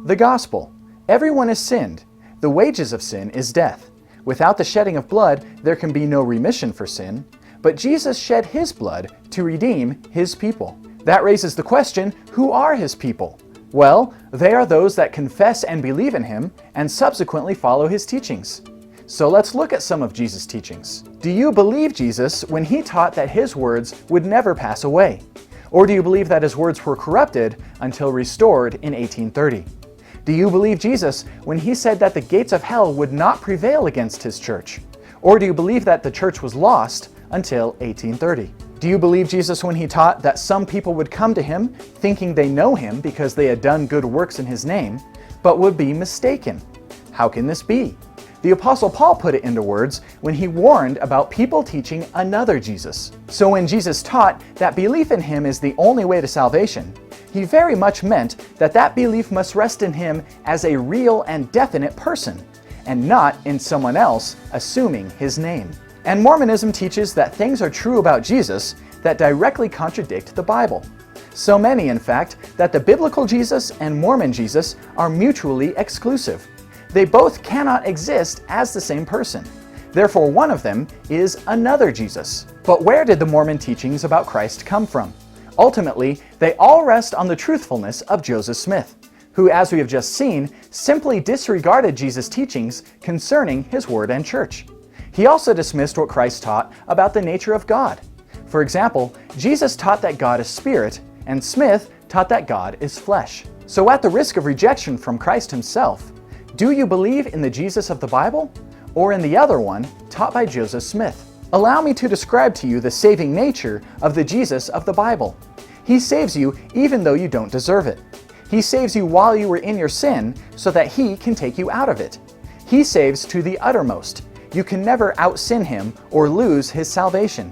The Gospel. Everyone has sinned. The wages of sin is death. Without the shedding of blood, there can be no remission for sin. But Jesus shed His blood to redeem His people. That raises the question, who are His people? Well, they are those that confess and believe in Him and subsequently follow His teachings. So let's look at some of Jesus' teachings. Do you believe Jesus when He taught that His words would never pass away? Or do you believe that His words were corrupted until restored in 1830? Do you believe Jesus when He said that the gates of hell would not prevail against His church? Or do you believe that the church was lost until 1830? Do you believe Jesus when He taught that some people would come to Him thinking they know Him because they had done good works in His name, but would be mistaken? How can this be? The Apostle Paul put it into words when he warned about people teaching another Jesus. So when Jesus taught that belief in Him is the only way to salvation, He very much meant that that belief must rest in Him as a real and definite person, and not in someone else assuming His name. And Mormonism teaches that things are true about Jesus that directly contradict the Bible. So many, in fact, that the biblical Jesus and Mormon Jesus are mutually exclusive. They both cannot exist as the same person. Therefore, one of them is another Jesus. But where did the Mormon teachings about Christ come from? Ultimately, they all rest on the truthfulness of Joseph Smith, who, as we have just seen, simply disregarded Jesus' teachings concerning His Word and Church. He also dismissed what Christ taught about the nature of God. For example, Jesus taught that God is spirit, and Smith taught that God is flesh. So at the risk of rejection from Christ Himself, do you believe in the Jesus of the Bible, or in the other one taught by Joseph Smith? Allow me to describe to you the saving nature of the Jesus of the Bible. He saves you even though you don't deserve it. He saves you while you were in your sin so that He can take you out of it. He saves to the uttermost. You can never out-sin Him or lose His salvation.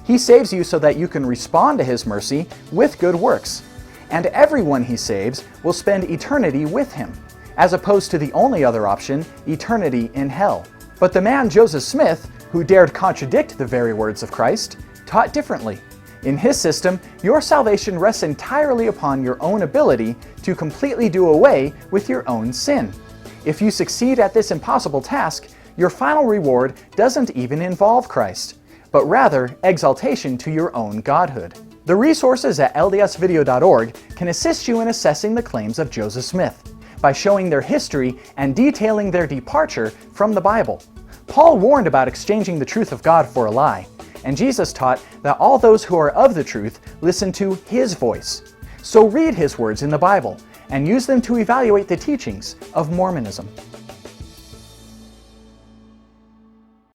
He saves you so that you can respond to His mercy with good works. And everyone He saves will spend eternity with Him, as opposed to the only other option, eternity in hell. But the man Joseph Smith, who dared contradict the very words of Christ, taught differently. In his system, your salvation rests entirely upon your own ability to completely do away with your own sin. If you succeed at this impossible task, your final reward doesn't even involve Christ, but rather exaltation to your own godhood. The resources at ldsvideo.org can assist you in assessing the claims of Joseph Smith by showing their history and detailing their departure from the Bible. Paul warned about exchanging the truth of God for a lie, and Jesus taught that all those who are of the truth listen to His voice. So read His words in the Bible and use them to evaluate the teachings of Mormonism.